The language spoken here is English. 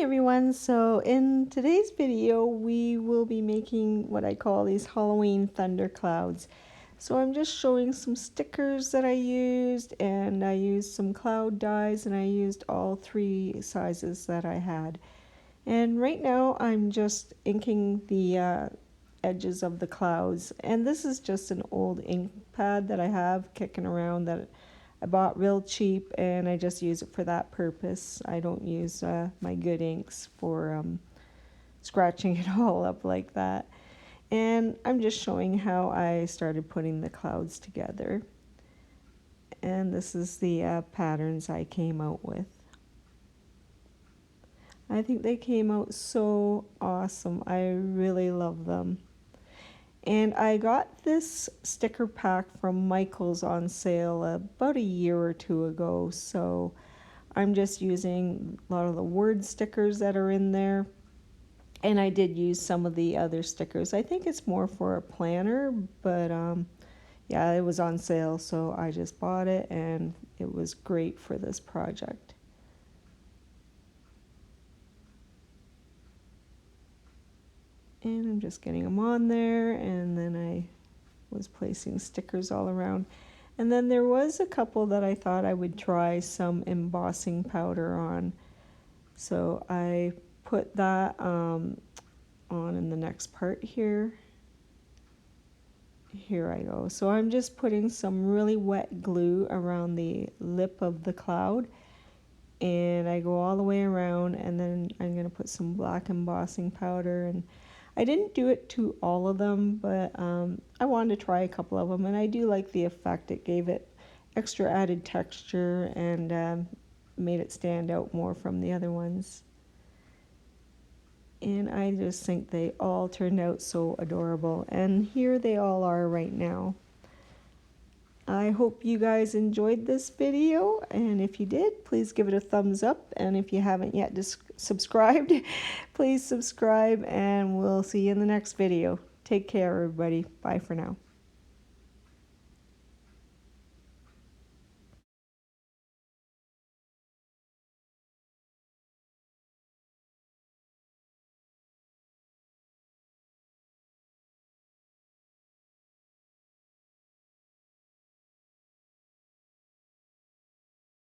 everyone, so in today's video we will be making what I call these Halloween thunderclouds. So I'm just showing some stickers that I used, and I used some cloud dies, and I used all three sizes that I had. And right now I'm just inking the edges of the clouds, and this is just an old ink pad that I have kicking around that I bought real cheap, and I just use it for that purpose. I don't use my good inks for scratching it all up like that. And I'm just showing how I started putting the clouds together. And this is the patterns I came out with. I think they came out so awesome. I really love them. And I got this sticker pack from Michael's on sale about a year or two ago, so I'm just using a lot of the word stickers that are in there, and I did use some of the other stickers. I think it's more for a planner, but yeah, it was on sale, so I just bought it, and it was great for this project. And I'm just getting them on there, and then I was placing stickers all around. And then there was a couple that I thought I would try some embossing powder on. So I put that on in the next part here. Here I go. So I'm just putting some really wet glue around the lip of the cloud. And I go all the way around, and then I'm going to put some black embossing powder. And I didn't do it to all of them, but I wanted to try a couple of them, and I do like the effect. It gave it extra added texture and made it stand out more from the other ones. And I just think they all turned out so adorable, and here they all are right now. I hope you guys enjoyed this video, and if you did, please give it a thumbs up, and if you haven't yet subscribed, please subscribe, and we'll see you in the next video. Take care, everybody. Bye for now.